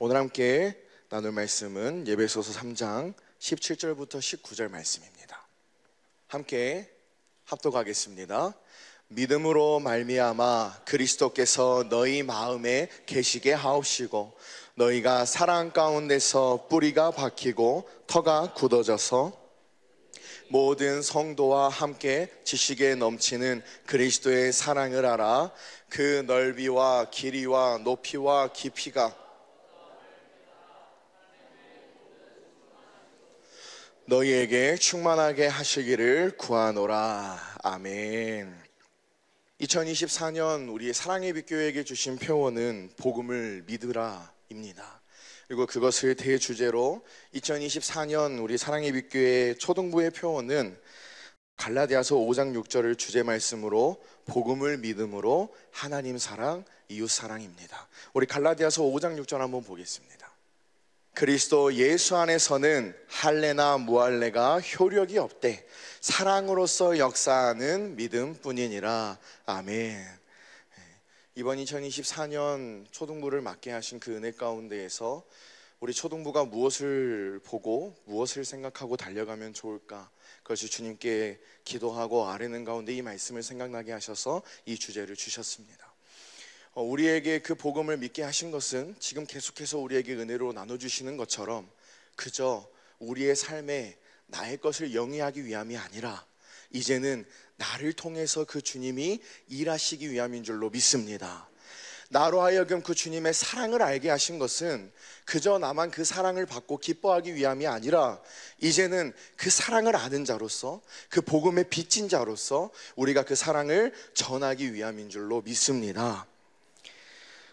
오늘 함께 나눌 말씀은 에베소서 3장 17절부터 19절 말씀입니다. 함께 합독하겠습니다. 믿음으로 말미암아 그리스도께서 너희 마음에 계시게 하옵시고 너희가 사랑 가운데서 뿌리가 박히고 터가 굳어져서 모든 성도와 함께 지식에 넘치는 그리스도의 사랑을 알아 그 넓이와 길이와 높이와 깊이가 너희에게 충만하게 하시기를 구하노라. 아멘. 2024년 우리 사랑의 빛교회에게 주신 표어는 복음을 믿으라 입니다. 그리고 그것을 대주제로 2024년 우리 사랑의 빛교회 초등부의 표어는 갈라디아서 5장 6절을 주제 말씀으로 복음을 믿음으로 하나님 사랑, 이웃 사랑입니다. 우리 갈라디아서 5장 6절 한번 보겠습니다. 그리스도 예수 안에서는 할례나 무할례가 효력이 없되 사랑으로서 역사하는 믿음뿐이니라. 아멘. 이번 2024년 초등부를 맡게 하신 그 은혜 가운데에서 우리 초등부가 무엇을 보고 무엇을 생각하고 달려가면 좋을까, 그것이 주님께 기도하고 아뢰는 가운데 이 말씀을 생각나게 하셔서 이 주제를 주셨습니다. 우리에게 그 복음을 믿게 하신 것은 지금 계속해서 우리에게 은혜로 나눠주시는 것처럼 그저 우리의 삶에 나의 것을 영위하기 위함이 아니라 이제는 나를 통해서 그 주님이 일하시기 위함인 줄로 믿습니다. 나로 하여금 그 주님의 사랑을 알게 하신 것은 그저 나만 그 사랑을 받고 기뻐하기 위함이 아니라 이제는 그 사랑을 아는 자로서, 그 복음의 빚진 자로서 우리가 그 사랑을 전하기 위함인 줄로 믿습니다.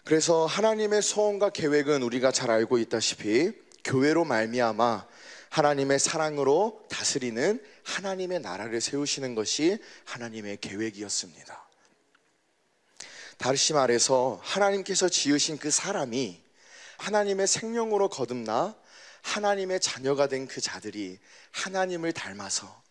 그래서 하나님의 소원과 계획은 우리가 잘 알고 있다시피 교회로 말미암아 하나님의 사랑으로 다스리는 하나님의 나라를 세우시는 것이 하나님의 계획이었습니다. 다시 말해서 하나님께서 지으신 그 사람이 하나님의 생명으로 거듭나 하나님의 자녀가 된 그 자들이 하나님을 닮아서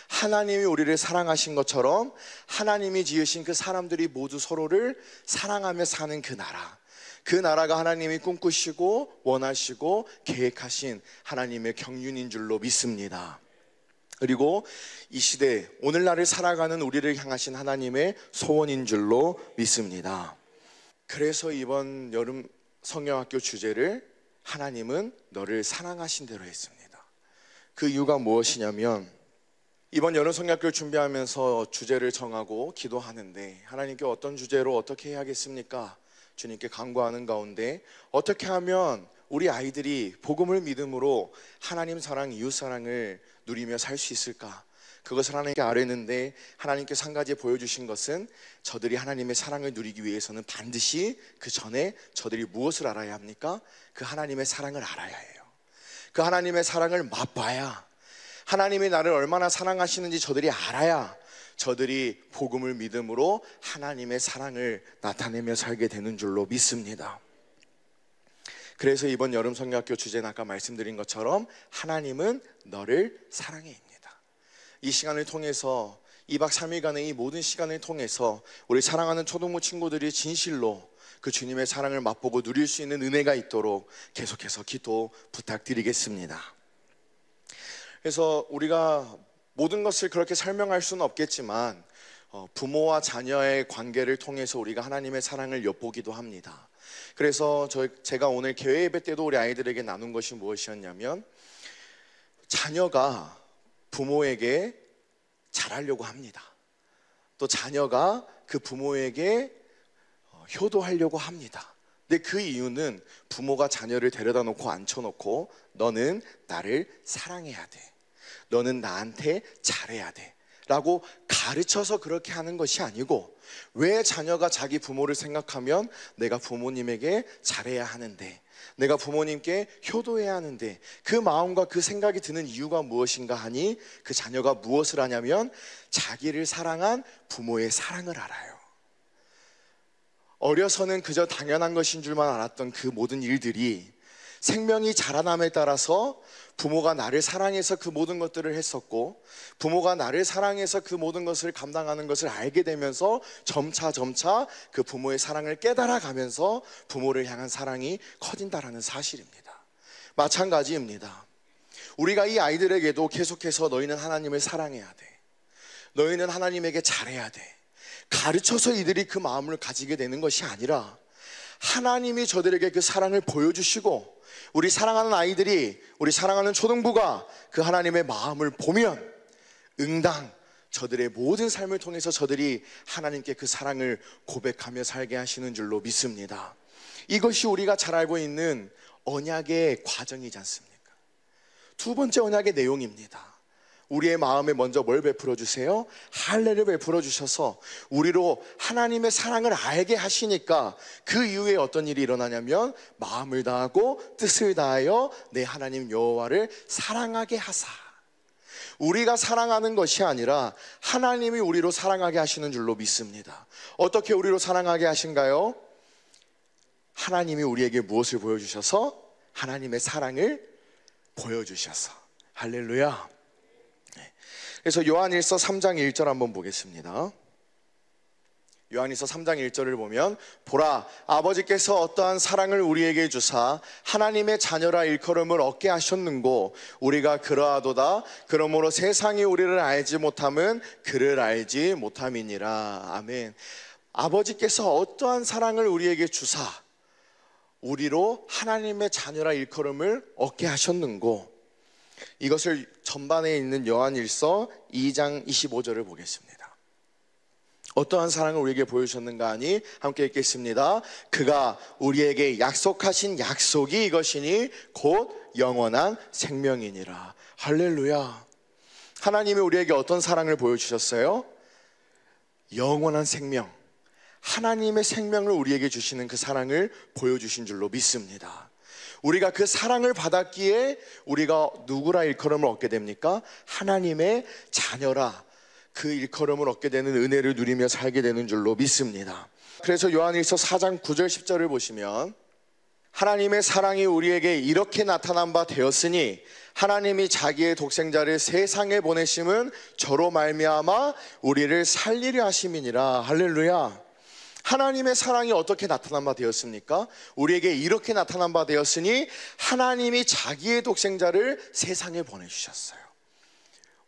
하나님이 우리를 사랑하신 것처럼 하나님이 지으신 그 사람들이 모두 서로를 사랑하며 사는 그 나라, 그 나라가 하나님이 꿈꾸시고 원하시고 계획하신 하나님의 경륜인 줄로 믿습니다. 그리고 이 시대 오늘날을 살아가는 우리를 향하신 하나님의 소원인 줄로 믿습니다. 그래서 이번 여름 성경학교 주제를 하나님은 너를 사랑하신 대로 했습니다. 그 이유가 무엇이냐면 이번 여름 성경학교를 준비하면서 주제를 정하고 기도하는데 하나님께 어떤 주제로 어떻게 해야겠습니까? 주님께 간구하는 가운데 어떻게 하면 우리 아이들이 복음을 믿음으로 하나님 사랑, 이웃 사랑을 누리며 살 수 있을까? 그것을 하나님께 아뢰는데 하나님께서 한 가지 보여주신 것은 저들이 하나님의 사랑을 누리기 위해서는 반드시 그 전에 저들이 무엇을 알아야 합니까? 그 하나님의 사랑을 알아야 해요. 그 하나님의 사랑을 맛봐야, 하나님이 나를 얼마나 사랑하시는지 저들이 알아야 저들이 복음을 믿음으로 하나님의 사랑을 나타내며 살게 되는 줄로 믿습니다. 그래서 이번 여름 성경학교 주제는 아까 말씀드린 것처럼 하나님은 너를 사랑해입니다. 이 시간을 통해서 2박 3일간의 이 모든 시간을 통해서 우리 사랑하는 초등부 친구들이 진실로 그 주님의 사랑을 맛보고 누릴 수 있는 은혜가 있도록 계속해서 기도 부탁드리겠습니다. 그래서 우리가 모든 것을 그렇게 설명할 수는 없겠지만 부모와 자녀의 관계를 통해서 우리가 하나님의 사랑을 엿보기도 합니다. 그래서 제가 오늘 개회 예배 때도 우리 아이들에게 나눈 것이 무엇이었냐면 자녀가 부모에게 잘하려고 합니다. 또 자녀가 그 부모에게 효도하려고 합니다. 근데 그 이유는 부모가 자녀를 데려다 놓고 앉혀놓고 너는 나를 사랑해야 돼, 너는 나한테 잘해야 돼 라고 가르쳐서 그렇게 하는 것이 아니고, 왜 자녀가 자기 부모를 생각하면 내가 부모님에게 잘해야 하는데, 내가 부모님께 효도해야 하는데 그 마음과 그 생각이 드는 이유가 무엇인가 하니 그 자녀가 무엇을 하냐면 자기를 사랑한 부모의 사랑을 알아요. 어려서는 그저 당연한 것인 줄만 알았던 그 모든 일들이 생명이 자라남에 따라서 부모가 나를 사랑해서 그 모든 것들을 했었고, 부모가 나를 사랑해서 그 모든 것을 감당하는 것을 알게 되면서 점차 그 부모의 사랑을 깨달아 가면서 부모를 향한 사랑이 커진다라는 사실입니다. 마찬가지입니다. 우리가 이 아이들에게도 계속해서 너희는 하나님을 사랑해야 돼, 너희는 하나님에게 잘해야 돼, 가르쳐서 이들이 그 마음을 가지게 되는 것이 아니라 하나님이 저들에게 그 사랑을 보여주시고, 우리 사랑하는 아이들이, 우리 사랑하는 초등부가 그 하나님의 마음을 보면 응당 저들의 모든 삶을 통해서 저들이 하나님께 그 사랑을 고백하며 살게 하시는 줄로 믿습니다. 이것이 우리가 잘 알고 있는 언약의 과정이지 않습니까? 두 번째 언약의 내용입니다. 우리의 마음에 먼저 뭘 베풀어 주세요? 할례를 베풀어 주셔서 우리로 하나님의 사랑을 알게 하시니까 그 이후에 어떤 일이 일어나냐면 마음을 다하고 뜻을 다하여 내 하나님 여호와를 사랑하게 하사. 우리가 사랑하는 것이 아니라 하나님이 우리로 사랑하게 하시는 줄로 믿습니다. 어떻게 우리로 사랑하게 하신가요? 하나님이 우리에게 무엇을 보여주셔서? 하나님의 사랑을 보여주셔서. 할렐루야. 그래서 요한일서 3장 1절 한번 보겠습니다. 요한일서 3장 1절을 보면, 보라, 아버지께서 어떠한 사랑을 우리에게 주사 하나님의 자녀라 일컬음을 얻게 하셨는고 우리가 그러하도다. 그러므로 세상이 우리를 알지 못함은 그를 알지 못함이니라. 아멘. 아버지께서 어떠한 사랑을 우리에게 주사 우리로 하나님의 자녀라 일컬음을 얻게 하셨는고, 이것을 전반에 있는 요한일서 2장 25절을 보겠습니다. 어떠한 사랑을 우리에게 보여주셨는가 하니 함께 읽겠습니다. 그가 우리에게 약속하신 약속이 이것이니 곧 영원한 생명이니라. 할렐루야. 하나님이 우리에게 어떤 사랑을 보여주셨어요? 영원한 생명, 하나님의 생명을 우리에게 주시는 그 사랑을 보여주신 줄로 믿습니다. 우리가 그 사랑을 받았기에 우리가 누구라 일컬음을 얻게 됩니까? 하나님의 자녀라 그 일컬음을 얻게 되는 은혜를 누리며 살게 되는 줄로 믿습니다. 그래서 요한일서 4장 9절 10절을 보시면, 하나님의 사랑이 우리에게 이렇게 나타난 바 되었으니 하나님이 자기의 독생자를 세상에 보내심은 저로 말미암아 우리를 살리려 하심이니라. 할렐루야. 하나님의 사랑이 어떻게 나타난 바 되었습니까? 우리에게 이렇게 나타난 바 되었으니 하나님이 자기의 독생자를 세상에 보내주셨어요.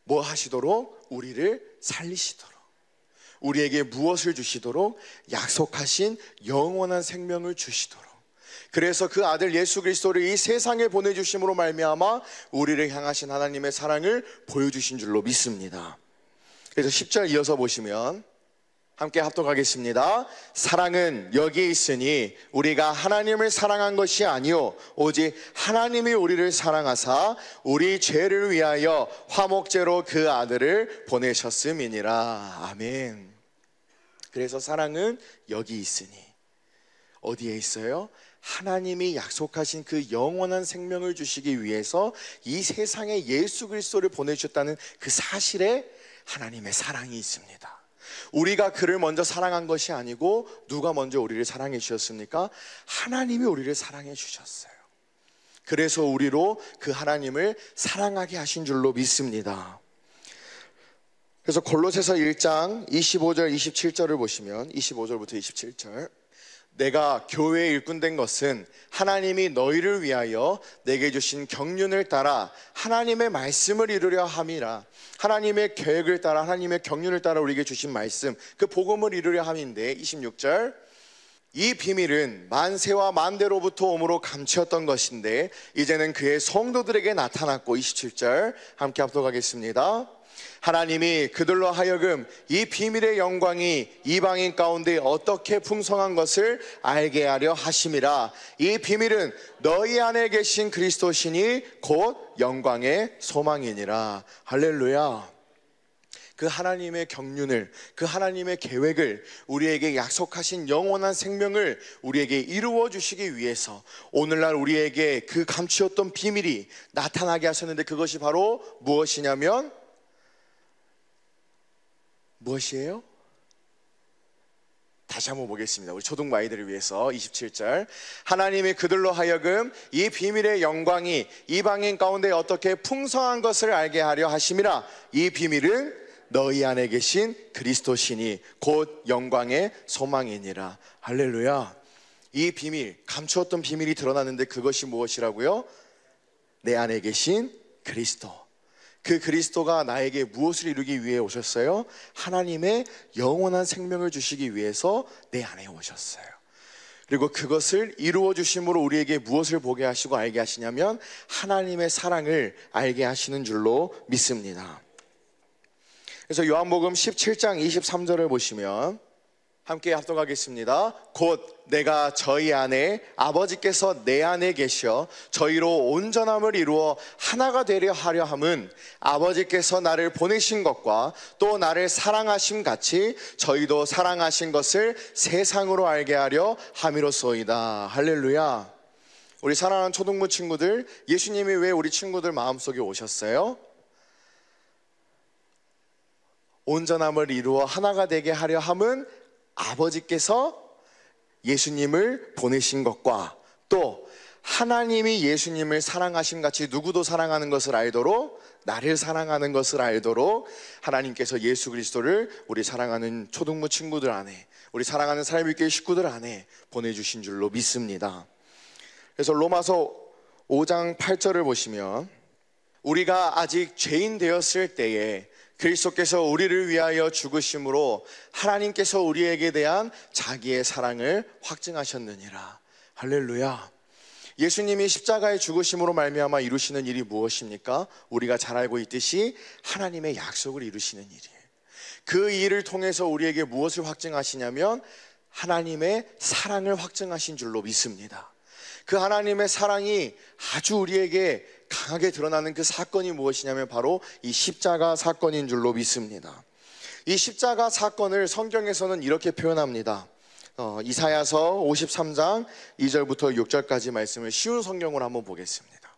뭐 하시도록? 우리를 살리시도록, 우리에게 무엇을 주시도록? 약속하신 영원한 생명을 주시도록. 그래서 그 아들 예수 그리스도를 이 세상에 보내주심으로 말미암아 우리를 향하신 하나님의 사랑을 보여주신 줄로 믿습니다. 그래서 10절 이어서 보시면 함께 합독하겠습니다. 사랑은 여기에 있으니 우리가 하나님을 사랑한 것이 아니요 오직 하나님이 우리를 사랑하사 우리 죄를 위하여 화목제로 그 아들을 보내셨음이니라. 아멘. 그래서 사랑은 여기 있으니 어디에 있어요? 하나님이 약속하신 그 영원한 생명을 주시기 위해서 이 세상에 예수 그리스도를 보내주셨다는 그 사실에 하나님의 사랑이 있습니다. 우리가 그를 먼저 사랑한 것이 아니고 누가 먼저 우리를 사랑해 주셨습니까? 하나님이 우리를 사랑해 주셨어요. 그래서 우리로 그 하나님을 사랑하게 하신 줄로 믿습니다. 그래서 골로새서 1장 25절 27절을 보시면 25절부터 27절, 내가 교회에 일꾼된 것은 하나님이 너희를 위하여 내게 주신 경륜을 따라 하나님의 말씀을 이루려 함이라. 하나님의 계획을 따라 하나님의 경륜을 따라 우리에게 주신 말씀, 그 복음을 이루려 함인데 26절, 이 비밀은 만세와 만대로부터 오므로 감추었던 것인데 이제는 그의 성도들에게 나타났고 27절 함께 합독하겠습니다. 하나님이 그들로 하여금 이 비밀의 영광이 이방인 가운데 어떻게 풍성한 것을 알게 하려 하심이라. 이 비밀은 너희 안에 계신 그리스도시니 곧 영광의 소망이니라. 할렐루야. 그 하나님의 경륜을, 그 하나님의 계획을, 우리에게 약속하신 영원한 생명을 우리에게 이루어 주시기 위해서 오늘날 우리에게 그 감추었던 비밀이 나타나게 하셨는데, 그것이 바로 무엇이냐면 무엇이에요? 다시 한번 보겠습니다. 우리 초등부 아이들을 위해서 27절. 하나님이 그들로 하여금 이 비밀의 영광이 이방인 가운데 어떻게 풍성한 것을 알게 하려 하심이라. 이 비밀은 너희 안에 계신 그리스도시니 곧 영광의 소망이니라. 할렐루야. 이 비밀, 감추었던 비밀이 드러나는데 그것이 무엇이라고요? 내 안에 계신 그리스도. 그 그리스도가 나에게 무엇을 이루기 위해 오셨어요? 하나님의 영원한 생명을 주시기 위해서 내 안에 오셨어요. 그리고 그것을 이루어 주심으로 우리에게 무엇을 보게 하시고 알게 하시냐면 하나님의 사랑을 알게 하시는 줄로 믿습니다. 그래서 요한복음 17장 23절을 보시면 함께 합독하겠습니다. 곧 내가 저희 안에 아버지께서 내 안에 계셔 저희로 온전함을 이루어 하나가 되려 하려 함은 아버지께서 나를 보내신 것과 또 나를 사랑하심 같이 저희도 사랑하신 것을 세상으로 알게 하려 함이로소이다. 할렐루야. 우리 사랑하는 초등부 친구들, 예수님이 왜 우리 친구들 마음속에 오셨어요? 온전함을 이루어 하나가 되게 하려 함은 아버지께서 예수님을 보내신 것과 또 하나님이 예수님을 사랑하심 같이 누구도 사랑하는 것을 알도록, 나를 사랑하는 것을 알도록 하나님께서 예수 그리스도를 우리 사랑하는 초등부 친구들 안에, 우리 사랑하는 사람일교회 식구들 안에 보내주신 줄로 믿습니다. 그래서 로마서 5장 8절을 보시면 우리가 아직 죄인 되었을 때에 그리스도께서 우리를 위하여 죽으심으로 하나님께서 우리에게 대한 자기의 사랑을 확증하셨느니라. 할렐루야. 예수님이 십자가의 죽으심으로 말미암아 이루시는 일이 무엇입니까? 우리가 잘 알고 있듯이 하나님의 약속을 이루시는 일이에요. 그 일을 통해서 우리에게 무엇을 확증하시냐면 하나님의 사랑을 확증하신 줄로 믿습니다. 그 하나님의 사랑이 아주 우리에게 강하게 드러나는 그 사건이 무엇이냐면 바로 이 십자가 사건인 줄로 믿습니다. 이 십자가 사건을 성경에서는 이렇게 표현합니다. 이사야서 53장 2절부터 6절까지 말씀을 쉬운 성경으로 한번 보겠습니다.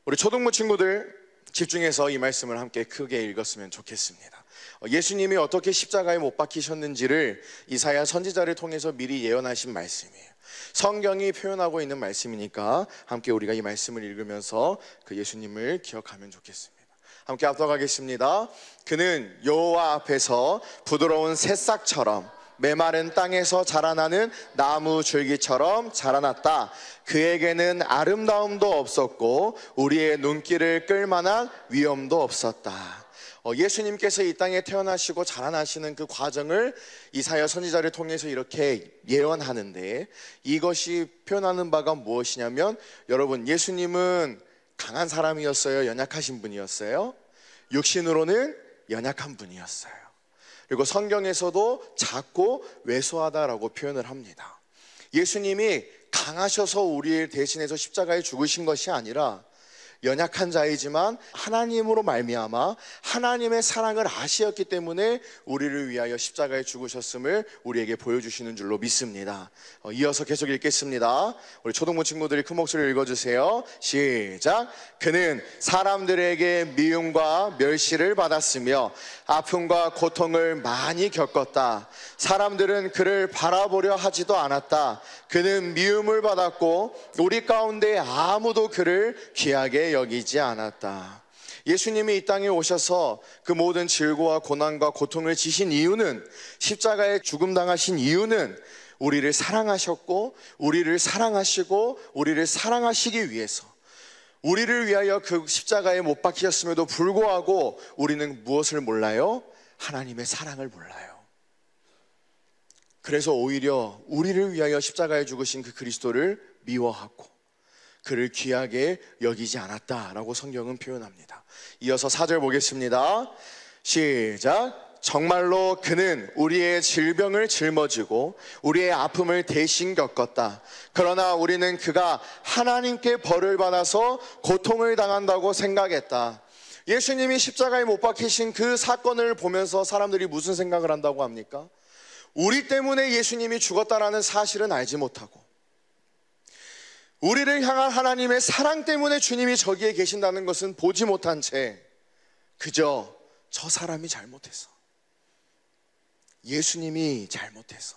우리 초등부 친구들 집중해서 이 말씀을 함께 크게 읽었으면 좋겠습니다. 예수님이 어떻게 십자가에 못 박히셨는지를 이사야 선지자를 통해서 미리 예언하신 말씀이에요. 성경이 표현하고 있는 말씀이니까 함께 우리가 이 말씀을 읽으면서 그 예수님을 기억하면 좋겠습니다. 함께 합독하겠습니다. 그는 여호와 앞에서 부드러운 새싹처럼 메마른 땅에서 자라나는 나무 줄기처럼 자라났다. 그에게는 아름다움도 없었고 우리의 눈길을 끌만한 위엄도 없었다. 예수님께서 이 땅에 태어나시고 자라나시는 그 과정을 이사야 선지자를 통해서 이렇게 예언하는데, 이것이 표현하는 바가 무엇이냐면, 여러분, 예수님은 강한 사람이었어요? 연약하신 분이었어요? 육신으로는 연약한 분이었어요. 그리고 성경에서도 작고 왜소하다라고 표현을 합니다. 예수님이 강하셔서 우리를 대신해서 십자가에 죽으신 것이 아니라 연약한 자이지만 하나님으로 말미암아 하나님의 사랑을 아시었기 때문에 우리를 위하여 십자가에 죽으셨음을 우리에게 보여주시는 줄로 믿습니다. 이어서 계속 읽겠습니다. 우리 초등부 친구들이 큰 목소리로 읽어주세요. 시작. 그는 사람들에게 미움과 멸시를 받았으며 아픔과 고통을 많이 겪었다. 사람들은 그를 바라보려 하지도 않았다. 그는 미움을 받았고 우리 가운데 아무도 그를 귀하게 여기지 않았다. 예수님이 이 땅에 오셔서 그 모든 질고와 고난과 고통을 지신 이유는, 십자가에 죽음당하신 이유는 우리를 사랑하셨고 우리를 사랑하시고 우리를 사랑하시기 위해서, 우리를 위하여 그 십자가에 못 박히셨음에도 불구하고 우리는 무엇을 몰라요? 하나님의 사랑을 몰라요. 그래서 오히려 우리를 위하여 십자가에 죽으신 그 그리스도를 미워하고 그를 귀하게 여기지 않았다라고 성경은 표현합니다. 이어서 4절 보겠습니다. 시작. 정말로 그는 우리의 질병을 짊어지고 우리의 아픔을 대신 겪었다. 그러나 우리는 그가 하나님께 벌을 받아서 고통을 당한다고 생각했다. 예수님이 십자가에 못 박히신 그 사건을 보면서 사람들이 무슨 생각을 한다고 합니까? 우리 때문에 예수님이 죽었다라는 사실은 알지 못하고, 우리를 향한 하나님의 사랑 때문에 주님이 저기에 계신다는 것은 보지 못한 채 그저 저 사람이 잘못해서, 예수님이 잘못해서,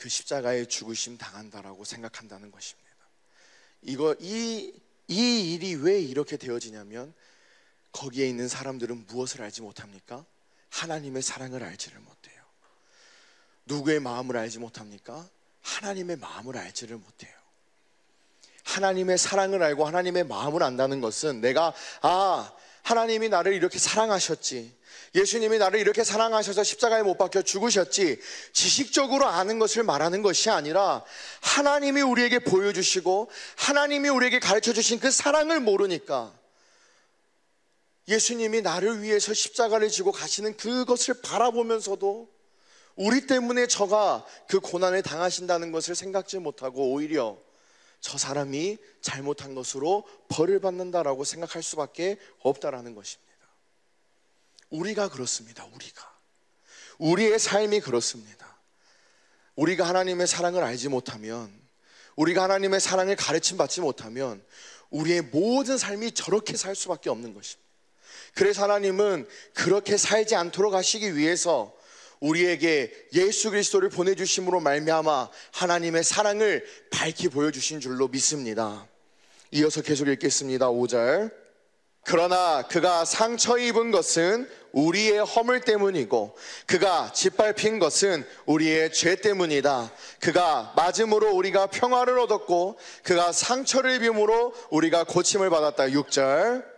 그 십자가에 죽으심 당한다라고 생각한다는 것입니다. 이 일이 왜 이렇게 되어지냐면 거기에 있는 사람들은 무엇을 알지 못합니까? 하나님의 사랑을 알지를 못해요. 누구의 마음을 알지 못합니까? 하나님의 마음을 알지를 못해요. 하나님의 사랑을 알고 하나님의 마음을 안다는 것은 내가 하나님이 나를 이렇게 사랑하셨지, 예수님이 나를 이렇게 사랑하셔서 십자가에 못 박혀 죽으셨지, 지식적으로 아는 것을 말하는 것이 아니라 하나님이 우리에게 보여주시고 하나님이 우리에게 가르쳐주신 그 사랑을 모르니까 예수님이 나를 위해서 십자가를 지고 가시는 그것을 바라보면서도 우리 때문에 저가 그 고난을 당하신다는 것을 생각지 못하고 오히려 저 사람이 잘못한 것으로 벌을 받는다라고 생각할 수밖에 없다라는 것입니다. 우리가 그렇습니다. 우리의 삶이 그렇습니다. 우리가 하나님의 사랑을 알지 못하면, 우리가 하나님의 사랑을 가르침 받지 못하면 우리의 모든 삶이 저렇게 살 수밖에 없는 것입니다. 그래서 하나님은 그렇게 살지 않도록 하시기 위해서 우리에게 예수 그리스도를 보내주심으로 말미암아 하나님의 사랑을 밝히 보여주신 줄로 믿습니다. 이어서 계속 읽겠습니다. 5절. 그러나 그가 상처 입은 것은 우리의 허물 때문이고 그가 짓밟힌 것은 우리의 죄 때문이다. 그가 맞음으로 우리가 평화를 얻었고 그가 상처를 입음으로 우리가 고침을 받았다. 6절.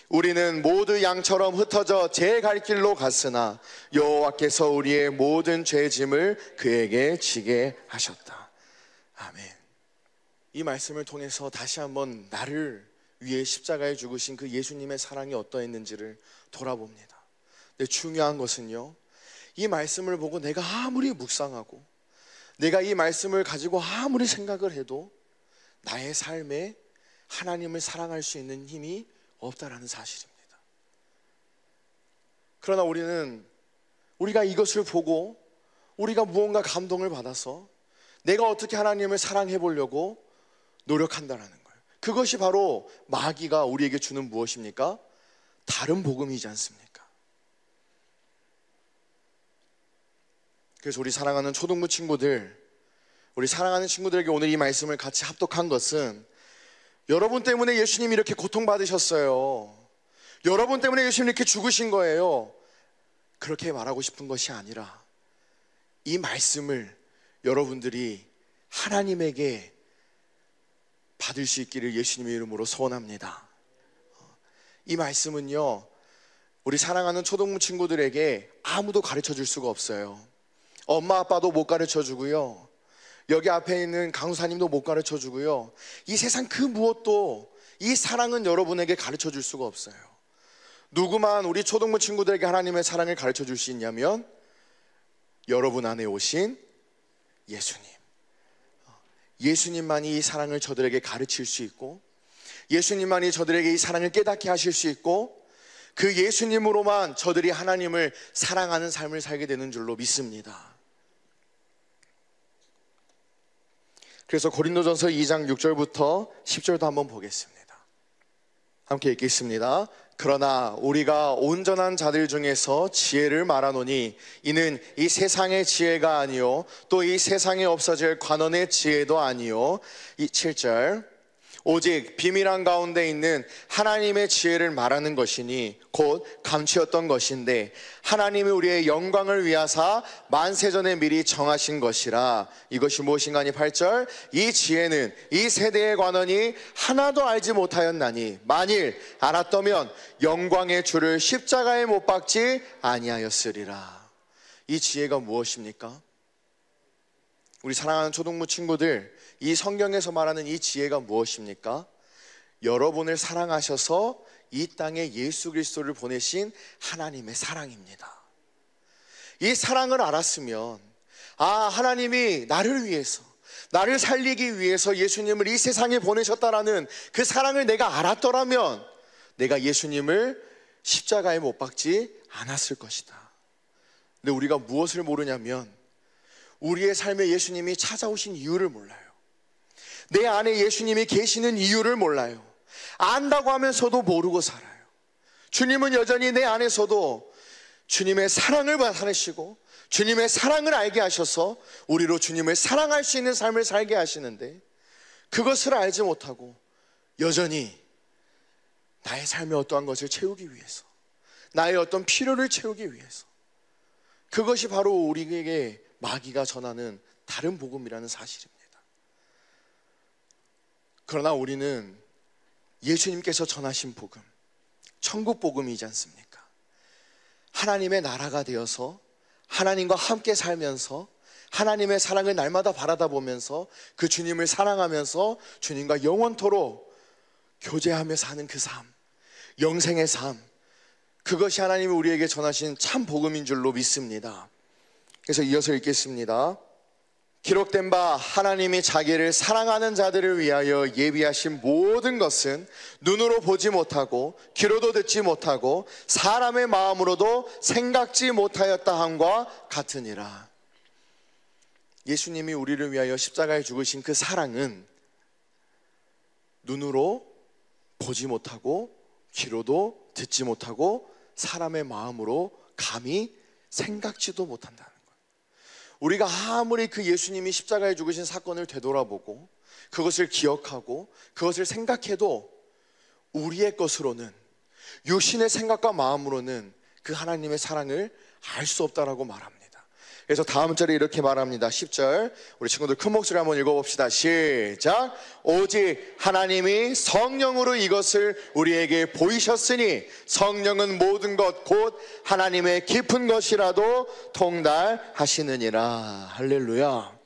우리는 모두 양처럼 흩어져 제 갈 길로 갔으나 여호와께서 우리의 모든 죄짐을 그에게 지게 하셨다. 아멘. 이 말씀을 통해서 다시 한번 나를 위해 십자가에 죽으신 그 예수님의 사랑이 어떠했는지를 돌아봅니다. 근데 중요한 것은요, 이 말씀을 보고 내가 아무리 묵상하고 내가 이 말씀을 가지고 아무리 생각을 해도 나의 삶에 하나님을 사랑할 수 있는 힘이 없다라는 사실입니다. 그러나 우리가 이것을 보고 우리가 무언가 감동을 받아서 내가 어떻게 하나님을 사랑해 보려고 노력한다라는 거예요. 그것이 바로 마귀가 우리에게 주는 무엇입니까? 다른 복음이지 않습니까? 그래서 우리 사랑하는 초등부 친구들, 우리 사랑하는 친구들에게 오늘 이 말씀을 같이 합독한 것은 여러분 때문에 예수님이 이렇게 고통받으셨어요. 여러분 때문에 예수님이 이렇게 죽으신 거예요. 그렇게 말하고 싶은 것이 아니라 이 말씀을 여러분들이 하나님에게 받을 수 있기를 예수님의 이름으로 소원합니다. 이 말씀은요, 우리 사랑하는 초등부 친구들에게 아무도 가르쳐 줄 수가 없어요. 엄마 아빠도 못 가르쳐 주고요, 여기 앞에 있는 강사님도 못 가르쳐 주고요, 이 세상 그 무엇도 이 사랑은 여러분에게 가르쳐 줄 수가 없어요. 누구만 우리 초등부 친구들에게 하나님의 사랑을 가르쳐 줄 수 있냐면 여러분 안에 오신 예수님, 예수님만이 이 사랑을 저들에게 가르칠 수 있고 예수님만이 저들에게 이 사랑을 깨닫게 하실 수 있고 그 예수님으로만 저들이 하나님을 사랑하는 삶을 살게 되는 줄로 믿습니다. 그래서 고린도전서 2장 6절부터 10절도 한번 보겠습니다. 함께 읽겠습니다. 그러나 우리가 온전한 자들 중에서 지혜를 말하노니 이는 이 세상의 지혜가 아니요 또 이 세상에 없어질 관원의 지혜도 아니요. 이 7절. 오직 비밀한 가운데 있는 하나님의 지혜를 말하는 것이니 곧 감추었던 것인데 하나님이 우리의 영광을 위하사 만세전에 미리 정하신 것이라. 이것이 무엇인가 하니 8절. 이 지혜는 이 세대의 관원이 하나도 알지 못하였나니 만일 알았더면 영광의 주를 십자가에 못 박지 아니하였으리라. 이 지혜가 무엇입니까? 우리 사랑하는 초등부 친구들, 이 성경에서 말하는 이 지혜가 무엇입니까? 여러분을 사랑하셔서 이 땅에 예수 그리스도를 보내신 하나님의 사랑입니다. 이 사랑을 알았으면 하나님이 나를 위해서, 나를 살리기 위해서 예수님을 이 세상에 보내셨다라는 그 사랑을 내가 알았더라면 내가 예수님을 십자가에 못 박지 않았을 것이다. 근데 우리가 무엇을 모르냐면 우리의 삶에 예수님이 찾아오신 이유를 몰라요. 내 안에 예수님이 계시는 이유를 몰라요. 안다고 하면서도 모르고 살아요. 주님은 여전히 내 안에서도 주님의 사랑을 나타내시고 주님의 사랑을 알게 하셔서 우리로 주님을 사랑할 수 있는 삶을 살게 하시는데, 그것을 알지 못하고 여전히 나의 삶의 어떠한 것을 채우기 위해서, 나의 어떤 필요를 채우기 위해서, 그것이 바로 우리에게 마귀가 전하는 다른 복음이라는 사실입니다. 그러나 우리는 예수님께서 전하신 복음, 천국 복음이지 않습니까? 하나님의 나라가 되어서 하나님과 함께 살면서 하나님의 사랑을 날마다 바라다 보면서 그 주님을 사랑하면서 주님과 영원토록 교제하며 사는 그 삶, 영생의 삶, 그것이 하나님이 우리에게 전하신 참 복음인 줄로 믿습니다. 그래서 이어서 읽겠습니다. 기록된 바 하나님이 자기를 사랑하는 자들을 위하여 예비하신 모든 것은 눈으로 보지 못하고 귀로도 듣지 못하고 사람의 마음으로도 생각지 못하였다 함과 같으니라. 예수님이 우리를 위하여 십자가에 죽으신 그 사랑은 눈으로 보지 못하고 귀로도 듣지 못하고 사람의 마음으로 감히 생각지도 못한다는 거예요. 우리가 아무리 그 예수님이 십자가에 죽으신 사건을 되돌아보고 그것을 기억하고 그것을 생각해도 우리의 것으로는, 육신의 생각과 마음으로는 그 하나님의 사랑을 알 수 없다라고 말합니다. 그래서 다음 절에 이렇게 말합니다. 10절 우리 친구들 큰 목소리 한번 읽어봅시다. 시작. 오직 하나님이 성령으로 이것을 우리에게 보이셨으니 성령은 모든 것 곧 하나님의 깊은 것이라도 통달하시느니라. 할렐루야.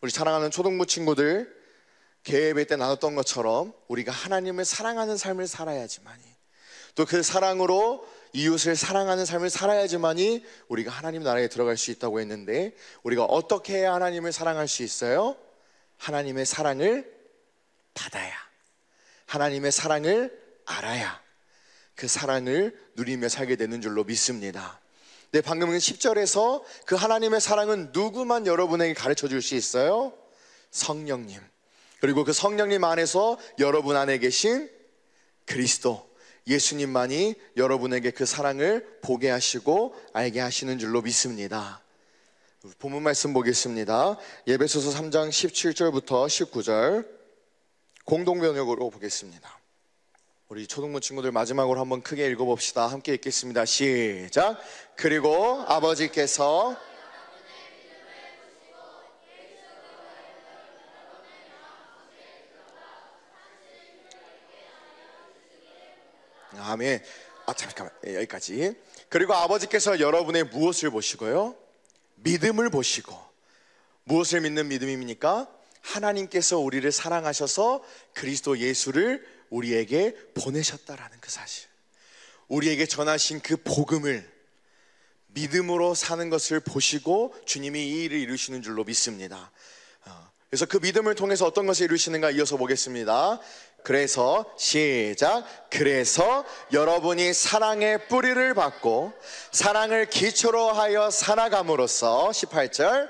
우리 사랑하는 초등부 친구들, 개예배 때 나눴던 것처럼 우리가 하나님을 사랑하는 삶을 살아야지만이, 또 그 사랑으로 이웃을 사랑하는 삶을 살아야지만이 우리가 하나님 나라에 들어갈 수 있다고 했는데, 우리가 어떻게 해야 하나님을 사랑할 수 있어요? 하나님의 사랑을 받아야, 하나님의 사랑을 알아야 그 사랑을 누리며 살게 되는 줄로 믿습니다. 네, 방금 10절에서 그 하나님의 사랑은 누구만 여러분에게 가르쳐 줄 수 있어요? 성령님, 그리고 그 성령님 안에서 여러분 안에 계신 그리스도 예수님만이 여러분에게 그 사랑을 보게 하시고 알게 하시는 줄로 믿습니다. 본문 말씀 보겠습니다. 에베소서 3장 17절부터 19절 공동 번역으로 보겠습니다. 우리 초등부 친구들 마지막으로 한번 크게 읽어봅시다. 함께 읽겠습니다. 시작. 그리고 아버지께서 아멘. 잠깐만, 여기까지. 그리고 아버지께서 여러분의 무엇을 보시고요? 믿음을 보시고. 무엇을 믿는 믿음입니까? 하나님께서 우리를 사랑하셔서 그리스도 예수를 우리에게 보내셨다라는 그 사실, 우리에게 전하신 그 복음을 믿음으로 사는 것을 보시고 주님이 이 일을 이루시는 줄로 믿습니다. 그래서 그 믿음을 통해서 어떤 것을 이루시는가 이어서 보겠습니다. 그래서 시작. 그래서 여러분이 사랑의 뿌리를 받고 사랑을 기초로 하여 살아감으로써 18절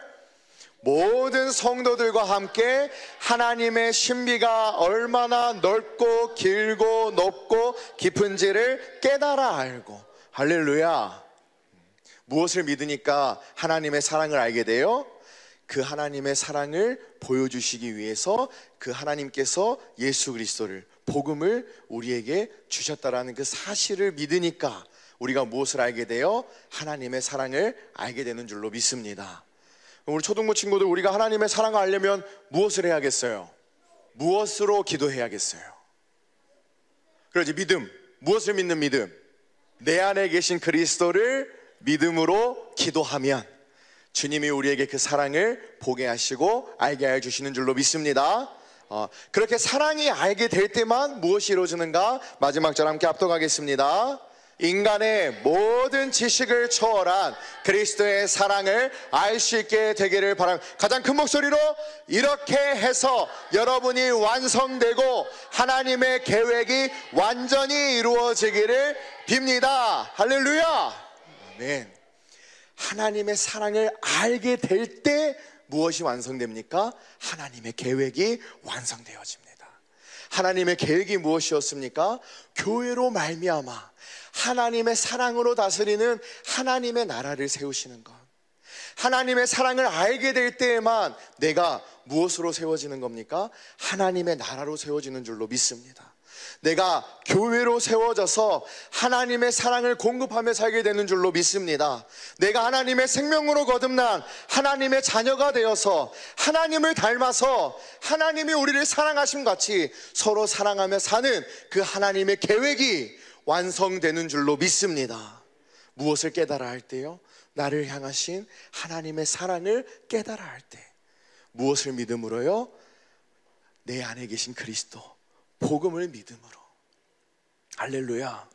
모든 성도들과 함께 하나님의 신비가 얼마나 넓고 길고 높고 깊은지를 깨달아 알고. 할렐루야. 무엇을 믿으니까 하나님의 사랑을 알게 돼요? 그 하나님의 사랑을 보여주시기 위해서 그 하나님께서 예수 그리스도를, 복음을 우리에게 주셨다라는 그 사실을 믿으니까 우리가 무엇을 알게 돼요? 하나님의 사랑을 알게 되는 줄로 믿습니다. 우리 초등부 친구들, 우리가 하나님의 사랑을 알려면 무엇을 해야겠어요? 무엇으로 기도해야겠어요? 그러지, 믿음. 무엇을 믿는 믿음? 내 안에 계신 그리스도를 믿음으로 기도하면 주님이 우리에게 그 사랑을 보게 하시고 알게 해주시는 줄로 믿습니다. 그렇게 사랑이 알게 될 때만 무엇이 이루어지는가? 마지막 절 함께 합독하겠습니다. 인간의 모든 지식을 초월한 그리스도의 사랑을 알 수 있게 되기를 바랍니다. 가장 큰 목소리로 이렇게 해서 여러분이 완성되고 하나님의 계획이 완전히 이루어지기를 빕니다. 할렐루야. 아멘. 하나님의 사랑을 알게 될 때 무엇이 완성됩니까? 하나님의 계획이 완성되어집니다. 하나님의 계획이 무엇이었습니까? 교회로 말미암아 하나님의 사랑으로 다스리는 하나님의 나라를 세우시는 것. 하나님의 사랑을 알게 될 때에만 내가 무엇으로 세워지는 겁니까? 하나님의 나라로 세워지는 줄로 믿습니다. 내가 교회로 세워져서 하나님의 사랑을 공급하며 살게 되는 줄로 믿습니다. 내가 하나님의 생명으로 거듭난 하나님의 자녀가 되어서 하나님을 닮아서 하나님이 우리를 사랑하심 같이 서로 사랑하며 사는 그 하나님의 계획이 완성되는 줄로 믿습니다. 무엇을 깨달아 할 때요? 나를 향하신 하나님의 사랑을 깨달아 할 때. 무엇을 믿음으로요? 내 안에 계신 그리스도, 복음을 믿음으로. 할렐루야.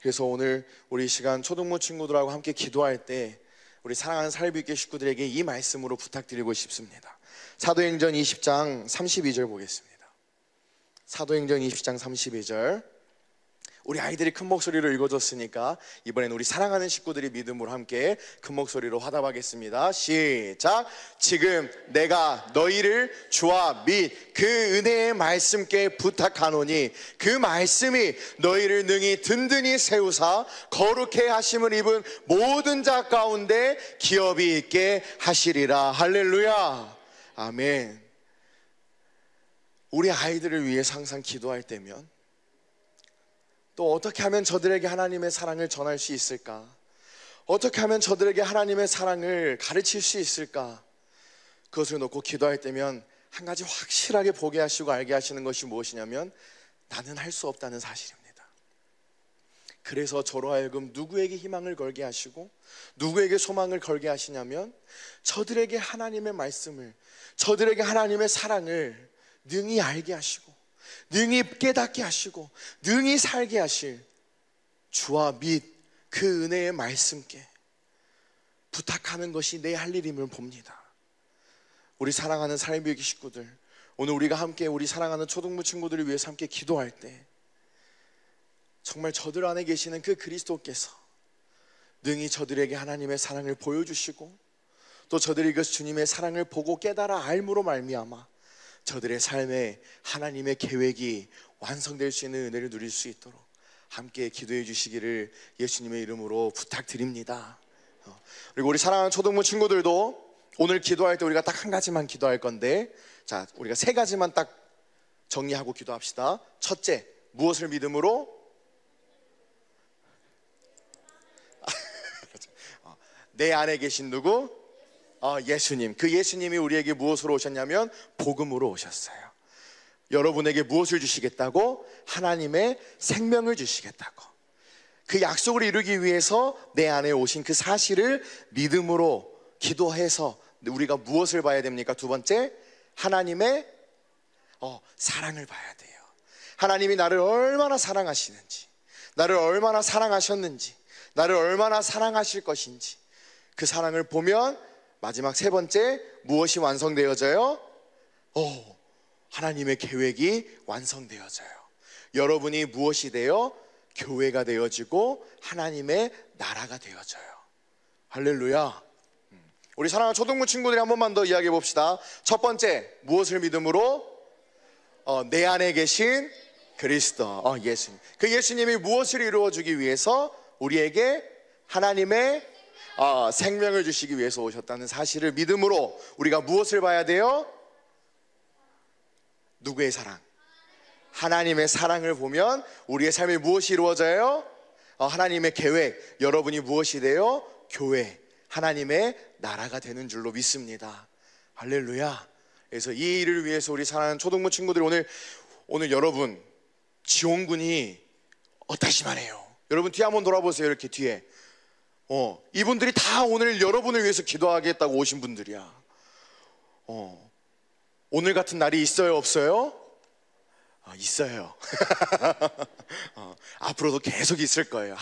그래서 오늘 우리 시간 초등부 친구들하고 함께 기도할 때 우리 사랑하는 살비있게 식구들에게 이 말씀으로 부탁드리고 싶습니다. 사도행전 20장 32절 보겠습니다. 사도행전 20장 32절. 우리 아이들이 큰 목소리로 읽어줬으니까 이번엔 우리 사랑하는 식구들이 믿음으로 함께 큰 목소리로 화답하겠습니다. 시작. 지금 내가 너희를 주와 및 그 은혜의 말씀께 부탁하노니 그 말씀이 너희를 능히 든든히 세우사 거룩해 하심을 입은 모든 자 가운데 기업이 있게 하시리라. 할렐루야. 아멘. 우리 아이들을 위해서 항상 기도할 때면 또 어떻게 하면 저들에게 하나님의 사랑을 전할 수 있을까? 어떻게 하면 저들에게 하나님의 사랑을 가르칠 수 있을까? 그것을 놓고 기도할 때면 한 가지 확실하게 보게 하시고 알게 하시는 것이 무엇이냐면 나는 할 수 없다는 사실입니다. 그래서 저로 하여금 누구에게 희망을 걸게 하시고 누구에게 소망을 걸게 하시냐면 저들에게 하나님의 말씀을, 저들에게 하나님의 사랑을 능히 알게 하시고 능히 깨닫게 하시고 능히 살게 하실 주와 및 그 은혜의 말씀께 부탁하는 것이 내 할 일임을 봅니다. 우리 사랑하는 살비있게 식구들, 오늘 우리가 함께 우리 사랑하는 초등부 친구들을 위해서 함께 기도할 때 정말 저들 안에 계시는 그 그리스도께서 능히 저들에게 하나님의 사랑을 보여주시고 또 저들이 그 주님의 사랑을 보고 깨달아 알므로 말미암아 저들의 삶에 하나님의 계획이 완성될 수 있는 은혜를 누릴 수 있도록 함께 기도해 주시기를 예수님의 이름으로 부탁드립니다. 그리고 우리 사랑하는 초등부 친구들도 오늘 기도할 때 우리가 딱 한 가지만 기도할 건데, 자, 우리가 세 가지만 딱 정리하고 기도합시다. 첫째, 무엇을 믿음으로? 내 안에 계신 누구? 예수님. 그 예수님이 우리에게 무엇으로 오셨냐면 복음으로 오셨어요. 여러분에게 무엇을 주시겠다고? 하나님의 생명을 주시겠다고. 그 약속을 이루기 위해서 내 안에 오신 그 사실을 믿음으로 기도해서 우리가 무엇을 봐야 됩니까? 두 번째, 하나님의 사랑을 봐야 돼요. 하나님이 나를 얼마나 사랑하시는지, 나를 얼마나 사랑하셨는지, 나를 얼마나 사랑하실 것인지 그 사랑을 보면 마지막 세 번째, 무엇이 완성되어져요? 하나님의 계획이 완성되어져요. 여러분이 무엇이 되어? 교회가 되어지고 하나님의 나라가 되어져요. 할렐루야. 우리 사랑하는 초등부 친구들이 한 번만 더 이야기해 봅시다. 첫 번째, 무엇을 믿음으로? 내 안에 계신 그리스도, 예수님. 그 예수님이 무엇을 이루어주기 위해서? 우리에게 하나님의 생명을 주시기 위해서 오셨다는 사실을 믿음으로 우리가 무엇을 봐야 돼요? 누구의 사랑? 하나님의 사랑을 보면 우리의 삶에 무엇이 이루어져요? 하나님의 계획. 여러분이 무엇이 돼요? 교회, 하나님의 나라가 되는 줄로 믿습니다. 할렐루야. 그래서 이 일을 위해서 우리 사랑하는 초등부 친구들, 오늘 여러분 지원군이 어떠시만 해요? 여러분 뒤에 한번 돌아보세요. 이렇게 뒤에 이분들이 다 오늘 여러분을 위해서 기도하겠다고 오신 분들이야. 오늘 같은 날이 있어요, 없어요? 있어요. 앞으로도 계속 있을 거예요.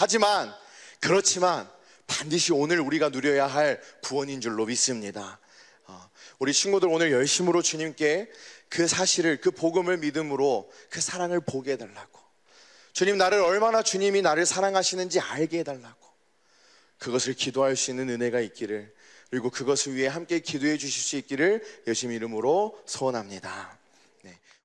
그렇지만 반드시 오늘 우리가 누려야 할 구원인 줄로 믿습니다. 우리 친구들 오늘 열심으로 주님께 그 사실을, 그 복음을 믿음으로 그 사랑을 보게 해달라고, 주님이 나를 사랑하시는지 알게 해달라고, 그것을 기도할 수 있는 은혜가 있기를 그리고 그것을 위해 함께 기도해 주실 수 있기를 예수님 이름으로 소원합니다.